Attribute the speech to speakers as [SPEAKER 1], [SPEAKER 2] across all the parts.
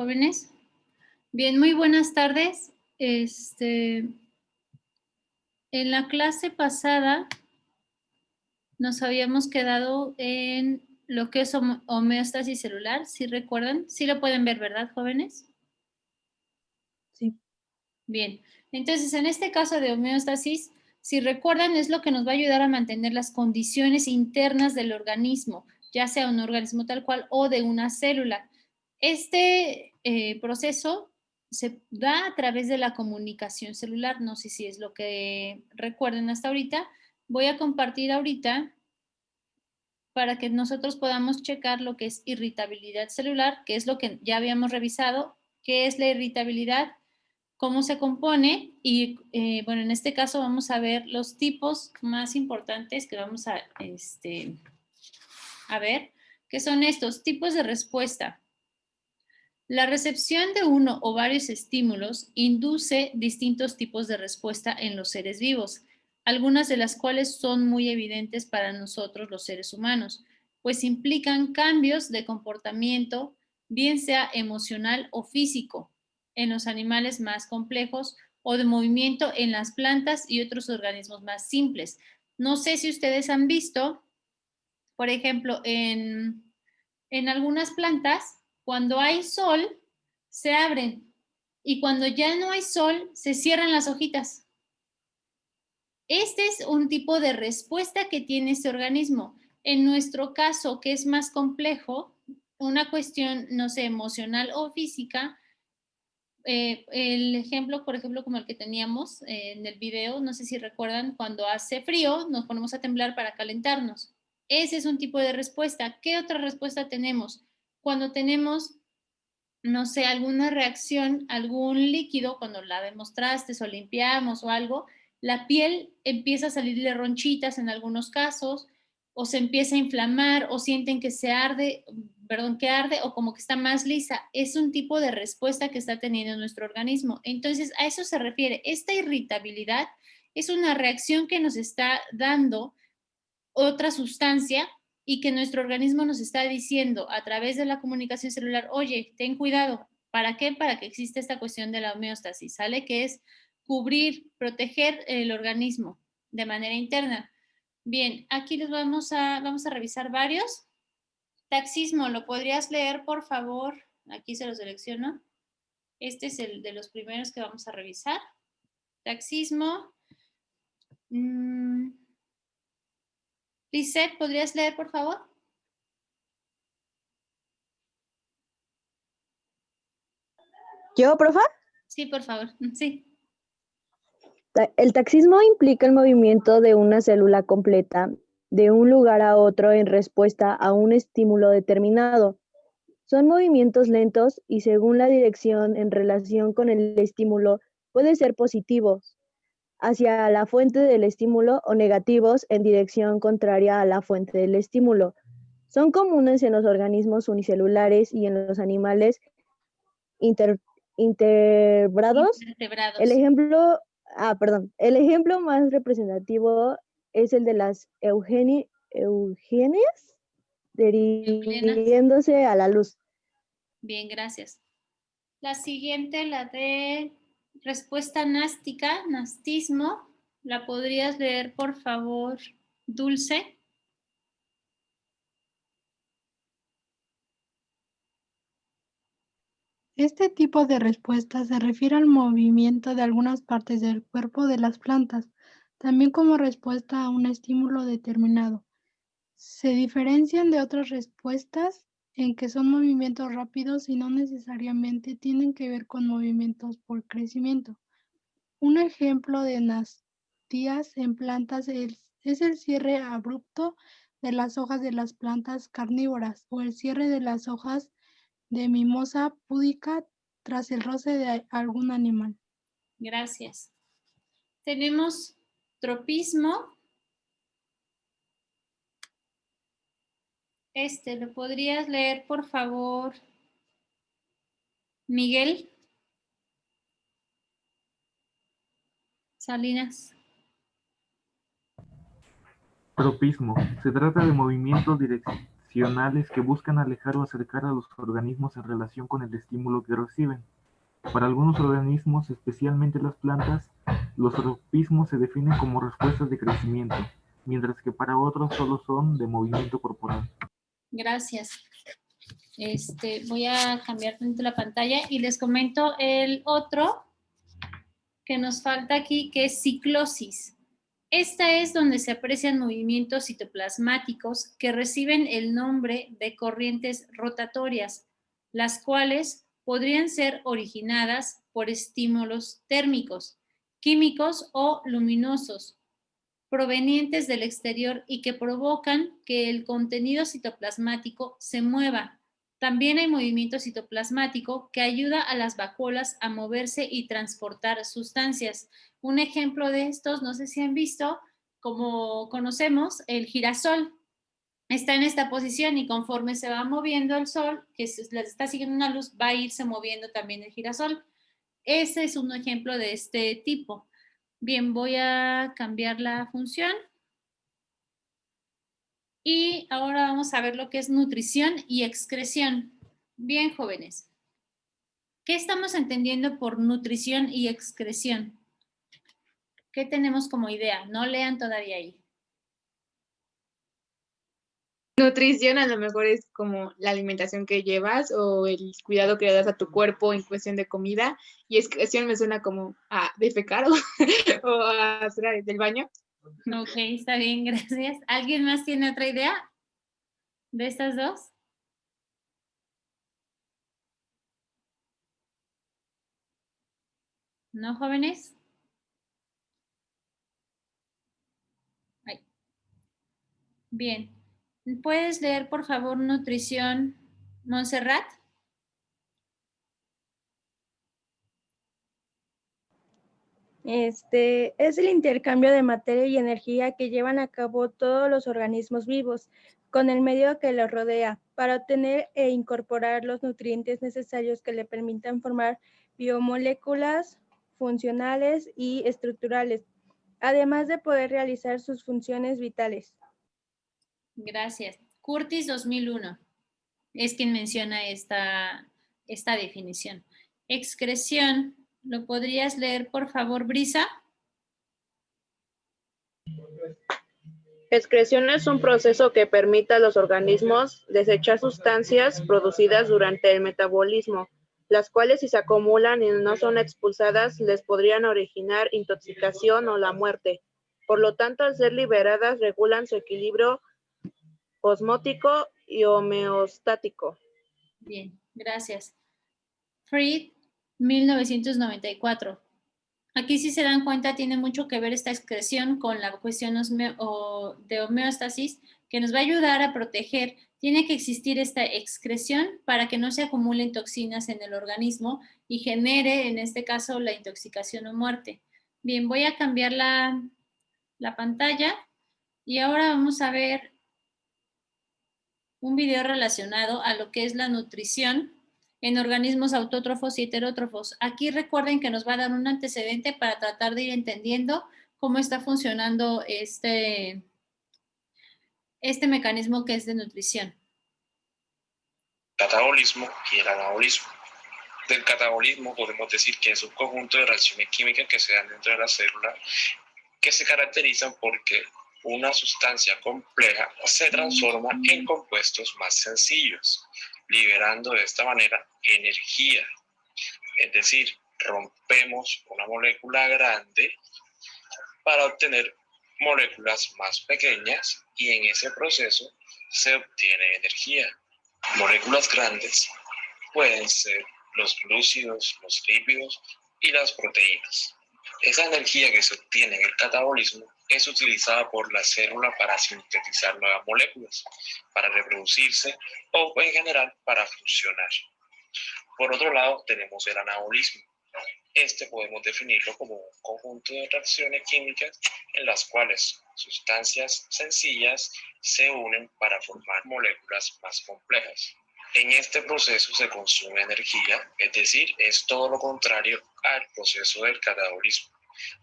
[SPEAKER 1] jóvenes. Bien, muy buenas tardes. En la clase pasada nos habíamos quedado en lo que es homeostasis celular, ¿sí recuerdan? Sí lo pueden ver, ¿verdad, jóvenes?
[SPEAKER 2] Sí.
[SPEAKER 1] Bien, entonces en este caso de homeostasis, si recuerdan, es lo que nos va a ayudar a mantener las condiciones internas del organismo, ya sea un organismo tal cual o de una célula. Este proceso se da a través de la comunicación celular, no sé si es lo que recuerden hasta ahorita. Voy a compartir ahorita para que nosotros podamos checar lo que es irritabilidad celular, que es lo que ya habíamos revisado, qué es la irritabilidad, cómo se compone y, bueno, en este caso vamos a ver los tipos más importantes que vamos a ver, que son estos tipos de respuesta. La recepción de uno o varios estímulos induce distintos tipos de respuesta en los seres vivos, algunas de las cuales son muy evidentes para nosotros los seres humanos, pues implican cambios de comportamiento, bien sea emocional o físico, en los animales más complejos o de movimiento en las plantas y otros organismos más simples. No sé si ustedes han visto, por ejemplo, en algunas plantas, cuando hay sol, se abren y cuando ya no hay sol, se cierran las hojitas. Este es un tipo de respuesta que tiene este organismo. En nuestro caso, que es más complejo, una cuestión, no sé, emocional o física, el ejemplo, por ejemplo, como el que teníamos en el video, no sé si recuerdan, cuando hace frío, nos ponemos a temblar para calentarnos. Ese es un tipo de respuesta. ¿Qué otra respuesta tenemos? Cuando tenemos, no sé, alguna reacción, algún líquido, cuando lavemos trastes o limpiamos o algo, la piel empieza a salirle ronchitas en algunos casos, o se empieza a inflamar, o sienten que se arde, perdón, que arde, o como que está más lisa. Es un tipo de respuesta que está teniendo nuestro organismo. Entonces, a eso se refiere. Esta irritabilidad es una reacción que nos está dando otra sustancia y que nuestro organismo nos está diciendo a través de la comunicación celular, oye, ten cuidado. ¿Para qué? Para que exista esta cuestión de la homeostasis, ¿sale? Que es cubrir, proteger el organismo de manera interna. Bien, aquí vamos a revisar varios. Taxismo, ¿lo podrías leer, por favor? Aquí se lo selecciono. Este es el de los primeros que vamos a revisar. Taxismo. Lisette, ¿podrías leer, por favor?
[SPEAKER 2] ¿Yo, profa?
[SPEAKER 1] Sí, por favor. Sí.
[SPEAKER 2] El taxismo implica el movimiento de una célula completa de un lugar a otro en respuesta a un estímulo determinado. Son movimientos lentos y según la dirección en relación con el estímulo pueden ser positivos hacia la fuente del estímulo o negativos en dirección contraria a la fuente del estímulo. Son comunes en los organismos unicelulares y en los animales invertebrados. El
[SPEAKER 1] Invertebrados.
[SPEAKER 2] ejemplo más representativo es el de las eugenias
[SPEAKER 1] Euclinas.
[SPEAKER 2] dirigiéndose a la luz.
[SPEAKER 1] Bien, gracias. La siguiente, la de respuesta nástica, nastismo. ¿La podrías leer, por favor, Dulce?
[SPEAKER 3] Este tipo de respuesta se refiere al movimiento de algunas partes del cuerpo de las plantas, también como respuesta a un estímulo determinado. Se diferencian de otras respuestas en que son movimientos rápidos y no necesariamente tienen que ver con movimientos por crecimiento. Un ejemplo de nastías en plantas es el cierre abrupto de las hojas de las plantas carnívoras o el cierre de las hojas de mimosa púdica tras el roce de algún animal.
[SPEAKER 1] Gracias. Tenemos tropismo. ¿Lo podrías leer, por favor, Miguel Salinas?
[SPEAKER 4] Tropismo. Se trata de movimientos reaccionales que buscan alejar o acercar a los organismos en relación con el estímulo que reciben. Para algunos organismos, especialmente las plantas, los tropismos se definen como respuestas de crecimiento, mientras que para otros solo son de movimiento corporal.
[SPEAKER 1] Gracias. Voy a cambiar la pantalla y les comento el otro que nos falta aquí, que es ciclosis. Esta es donde se aprecian movimientos citoplasmáticos que reciben el nombre de corrientes rotatorias, las cuales podrían ser originadas por estímulos térmicos, químicos o luminosos, provenientes del exterior y que provocan que el contenido citoplasmático se mueva. También hay movimiento citoplasmático que ayuda a las vacuolas a moverse y transportar sustancias. Un ejemplo de estos, no sé si han visto, como conocemos, el girasol. Está en esta posición y conforme se va moviendo el sol, que les está siguiendo una luz, va a irse moviendo también el girasol. Ese es un ejemplo de este tipo. Bien, voy a cambiar la función. Y ahora vamos a ver lo que es nutrición y excreción. Bien, jóvenes. ¿Qué estamos entendiendo por nutrición y excreción? ¿Qué tenemos como idea? No lean todavía ahí.
[SPEAKER 5] Nutrición a lo mejor es como la alimentación que llevas o el cuidado que le das a tu cuerpo en cuestión de comida, y excreción me suena como a defecar o a hacer del baño.
[SPEAKER 1] Ok, está bien, gracias. ¿Alguien más tiene otra idea de estas dos? ¿No, jóvenes? Ay. Bien. ¿Puedes leer, por favor, nutrición, Montserrat?
[SPEAKER 6] Es el intercambio de materia y energía que llevan a cabo todos los organismos vivos con el medio que los rodea para obtener e incorporar los nutrientes necesarios que le permitan formar biomoléculas funcionales y estructurales, además de poder realizar sus funciones vitales.
[SPEAKER 1] Gracias. Curtis 2001 es quien menciona esta definición. Excreción, ¿lo podrías leer, por favor, Brisa?
[SPEAKER 7] Excreción es un proceso que permite a los organismos desechar sustancias producidas durante el metabolismo, las cuales si se acumulan y no son expulsadas les podrían originar intoxicación o la muerte. Por lo tanto, al ser liberadas regulan su equilibrio osmótico y homeostático.
[SPEAKER 1] Bien, gracias. Fried, 1994. Aquí, si se dan cuenta, tiene mucho que ver esta excreción con la cuestión de homeostasis, que nos va a ayudar a proteger. Tiene que existir esta excreción para que no se acumulen toxinas en el organismo y genere, en este caso, la intoxicación o muerte. Bien, voy a cambiar la pantalla y ahora vamos a ver un video relacionado a lo que es la nutrición en organismos autótrofos y heterótrofos. Aquí recuerden que nos va a dar un antecedente para tratar de ir entendiendo cómo está funcionando este mecanismo que es de nutrición.
[SPEAKER 8] Catabolismo y el anabolismo. Del catabolismo podemos decir que es un conjunto de reacciones químicas que se dan dentro de la célula que se caracterizan porque una sustancia compleja se transforma en compuestos más sencillos, liberando de esta manera energía. Es decir, rompemos una molécula grande para obtener moléculas más pequeñas y en ese proceso se obtiene energía. Moléculas grandes pueden ser los glúcidos, los lípidos y las proteínas. Esa energía que se obtiene en el catabolismo es utilizada por la célula para sintetizar nuevas moléculas, para reproducirse o en general para funcionar. Por otro lado, tenemos el anabolismo. Este podemos definirlo como un conjunto de reacciones químicas en las cuales sustancias sencillas se unen para formar moléculas más complejas. En este proceso se consume energía, es decir, es todo lo contrario al proceso del catabolismo.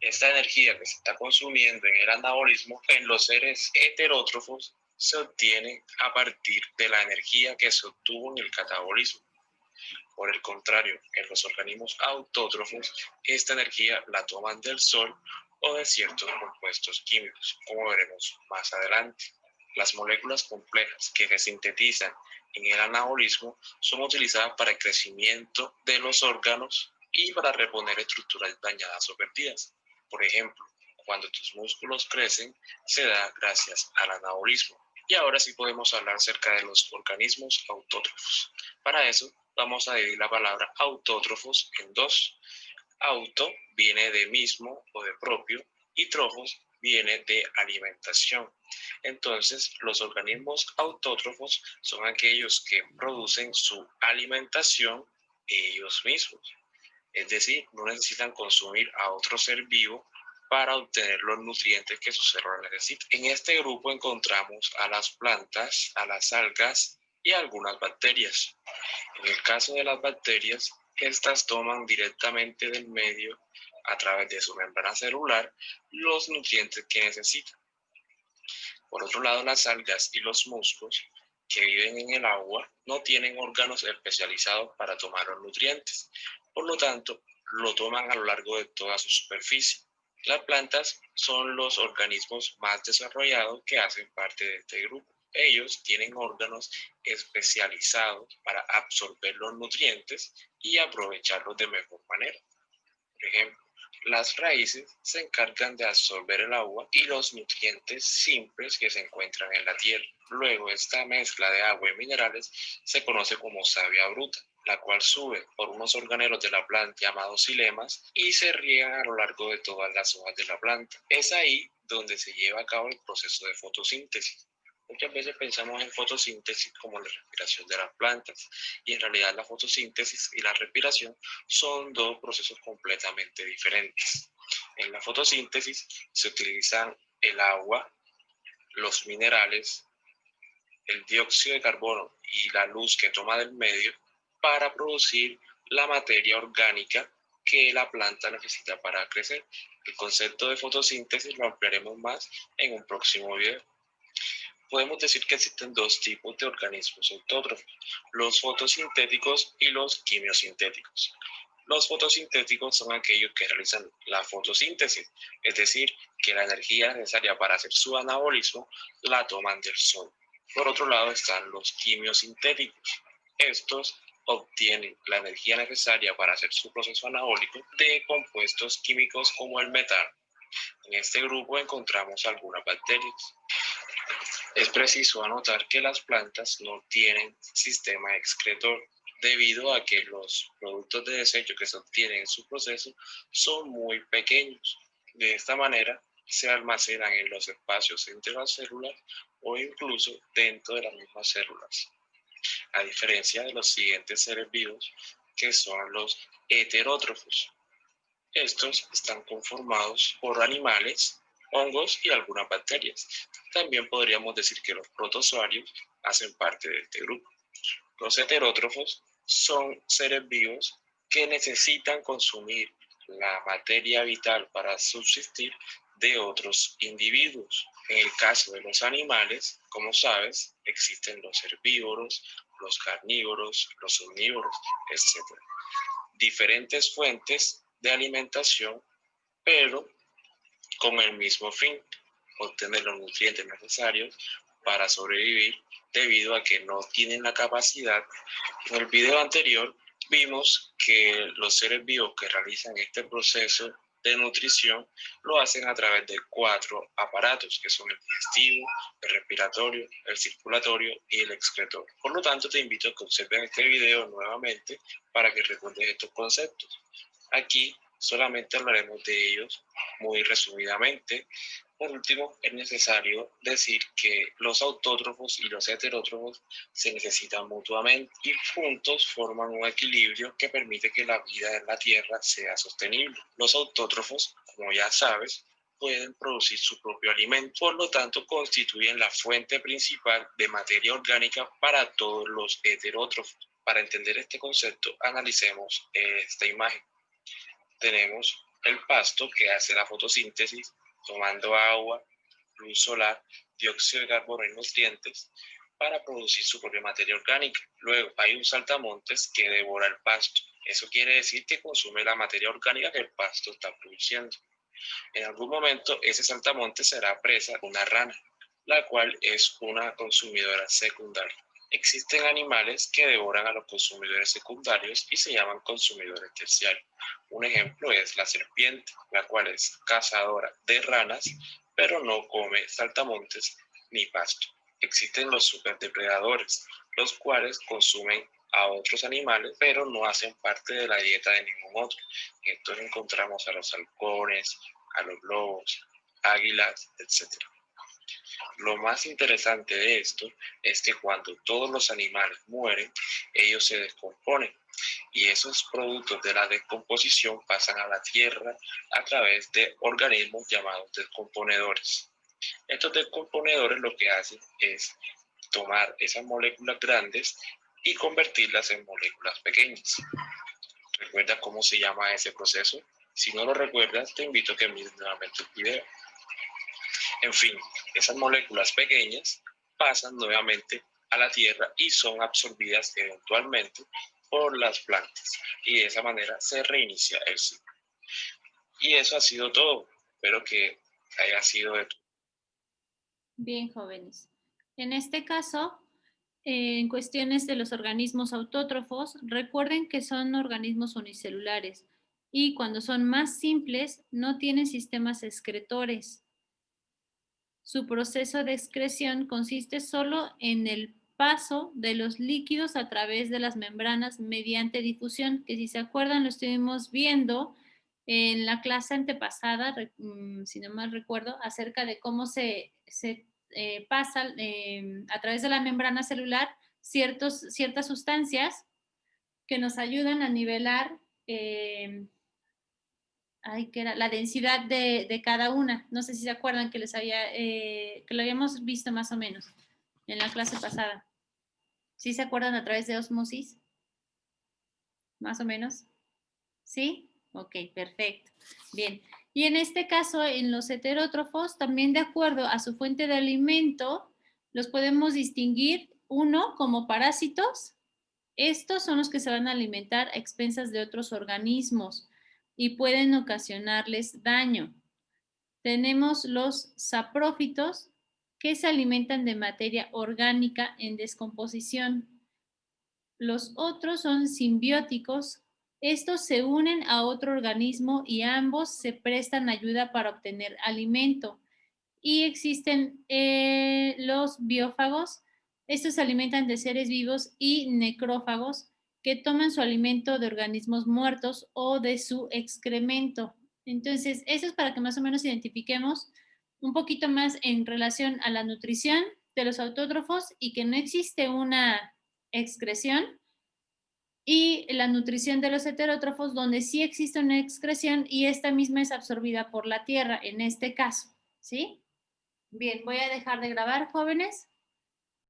[SPEAKER 8] Esta energía que se está consumiendo en el anabolismo en los seres heterótrofos se obtiene a partir de la energía que se obtuvo en el catabolismo. Por el contrario, en los organismos autótrofos, esta energía la toman del sol o de ciertos compuestos químicos, como veremos más adelante. Las moléculas complejas que se sintetizan en el anabolismo son utilizadas para el crecimiento de los órganos y para reponer estructuras dañadas o perdidas. Por ejemplo, cuando tus músculos crecen, se da gracias al anabolismo. Y ahora sí podemos hablar acerca de los organismos autótrofos. Para eso, vamos a dividir la palabra autótrofos en dos. Auto viene de mismo o de propio y trofos viene de alimentación. Entonces, los organismos autótrofos son aquellos que producen su alimentación ellos mismos. Es decir, no necesitan consumir a otro ser vivo para obtener los nutrientes que sus células necesitan. En este grupo encontramos a las plantas, a las algas y a algunas bacterias. En el caso de las bacterias, estas toman directamente del medio, a través de su membrana celular, los nutrientes que necesitan. Por otro lado, las algas y los musgos, que viven en el agua, no tienen órganos especializados para tomar los nutrientes. Por lo tanto, lo toman a lo largo de toda su superficie. Las plantas son los organismos más desarrollados que hacen parte de este grupo. Ellos tienen órganos especializados para absorber los nutrientes y aprovecharlos de mejor manera. Por ejemplo, las raíces se encargan de absorber el agua y los nutrientes simples que se encuentran en la tierra. Luego, esta mezcla de agua y minerales se conoce como savia bruta, la cual sube por unos organelos de la planta llamados xilemas y se riegan a lo largo de todas las hojas de la planta. Es ahí donde se lleva a cabo el proceso de fotosíntesis. Muchas veces pensamos en fotosíntesis como la respiración de las plantas, y en realidad la fotosíntesis y la respiración son dos procesos completamente diferentes. En la fotosíntesis se utilizan el agua, los minerales, el dióxido de carbono y la luz que toma del medio para producir la materia orgánica que la planta necesita para crecer. El concepto de fotosíntesis lo ampliaremos más en un próximo video. Podemos decir que existen dos tipos de organismos autótrofos, los fotosintéticos y los quimiosintéticos. Los fotosintéticos son aquellos que realizan la fotosíntesis, es decir, que la energía necesaria para hacer su anabolismo la toman del sol. Por otro lado están los quimiosintéticos. Estos obtienen la energía necesaria para hacer su proceso anabólico de compuestos químicos como el metano. En este grupo encontramos algunas bacterias. Es preciso anotar que las plantas no tienen sistema excretor, debido a que los productos de desecho que se obtienen en su proceso son muy pequeños. De esta manera, se almacenan en los espacios entre las células o incluso dentro de las mismas células. A diferencia de los siguientes seres vivos, que son los heterótrofos. Estos están conformados por animales, hongos y algunas bacterias. También podríamos decir que los protozoarios hacen parte de este grupo. Los heterótrofos son seres vivos que necesitan consumir la materia vital para subsistir de otros individuos. En el caso de los animales, como sabes, existen los herbívoros, los carnívoros, los omnívoros, etc. Diferentes fuentes de alimentación, pero con el mismo fin, obtener los nutrientes necesarios para sobrevivir, debido a que no tienen la capacidad. En el video anterior vimos que los seres vivos que realizan este proceso de nutrición lo hacen a través de 4 aparatos, que son el digestivo, el respiratorio, el circulatorio y el excretor. Por lo tanto, te invito a que observen este video nuevamente para que recuerdes estos conceptos. Aquí solamente hablaremos de ellos muy resumidamente. Por último, es necesario decir que los autótrofos y los heterótrofos se necesitan mutuamente y juntos forman un equilibrio que permite que la vida en la Tierra sea sostenible. Los autótrofos, como ya sabes, pueden producir su propio alimento, por lo tanto constituyen la fuente principal de materia orgánica para todos los heterótrofos. Para entender este concepto, analicemos esta imagen. Tenemos el pasto que hace la fotosíntesis tomando agua, luz solar dióxido de carbono y nutrientes para producir su propia materia orgánica. Luego hay un saltamontes que devora el pasto. Eso quiere decir que consume la materia orgánica que el pasto está produciendo. En algún momento ese saltamontes será presa de una rana, la cual es una consumidora secundaria. Existen animales que devoran a los consumidores secundarios y se llaman consumidores terciarios. Un ejemplo es la serpiente, la cual es cazadora de ranas, pero no come saltamontes ni pasto. Existen los superdepredadores, los cuales consumen a otros animales, pero no hacen parte de la dieta de ningún otro. Entonces encontramos a los halcones, a los lobos, águilas, etc. Lo más interesante de esto es que cuando todos los animales mueren, ellos se descomponen y esos productos de la descomposición pasan a la tierra a través de organismos llamados descomponedores. Estos descomponedores lo que hacen es tomar esas moléculas grandes y convertirlas en moléculas pequeñas. ¿Recuerdas cómo se llama ese proceso? Si no lo recuerdas, te invito a que mires nuevamente el video. En fin, esas moléculas pequeñas pasan nuevamente a la tierra y son absorbidas eventualmente por las plantas. Y de esa manera se reinicia el ciclo. Y eso ha sido todo. Espero que haya sido de tu.
[SPEAKER 1] Bien, jóvenes. En este caso, en cuestiones de los organismos autótrofos, recuerden que son organismos unicelulares y cuando son más simples no tienen sistemas excretores. Su proceso de excreción consiste solo en el paso de los líquidos a través de las membranas mediante difusión, que si se acuerdan lo estuvimos viendo en la clase antepasada, si no mal recuerdo, acerca de cómo se pasa a través de la membrana celular ciertas sustancias que nos ayudan a nivelar la densidad de cada una. No sé si se acuerdan que que lo habíamos visto más o menos en la clase pasada. ¿Sí se acuerdan a través de osmosis? Más o menos. ¿Sí? Ok, perfecto. Bien. Y en este caso, en los heterótrofos, también de acuerdo a su fuente de alimento, los podemos distinguir, uno, como parásitos. Estos son los que se van a alimentar a expensas de otros organismos y pueden ocasionarles daño. Tenemos los saprófitos, que se alimentan de materia orgánica en descomposición. Los otros son simbióticos. Estos se unen a otro organismo y ambos se prestan ayuda para obtener alimento. Y existen los biófagos. Estos se alimentan de seres vivos, y necrófagos, que toman su alimento de organismos muertos o de su excremento. Entonces, eso es para que más o menos identifiquemos un poquito más en relación a la nutrición de los autótrofos y que no existe una excreción, y la nutrición de los heterótrofos, donde sí existe una excreción y esta misma es absorbida por la tierra, en este caso, ¿sí? Bien, voy a dejar de grabar, jóvenes.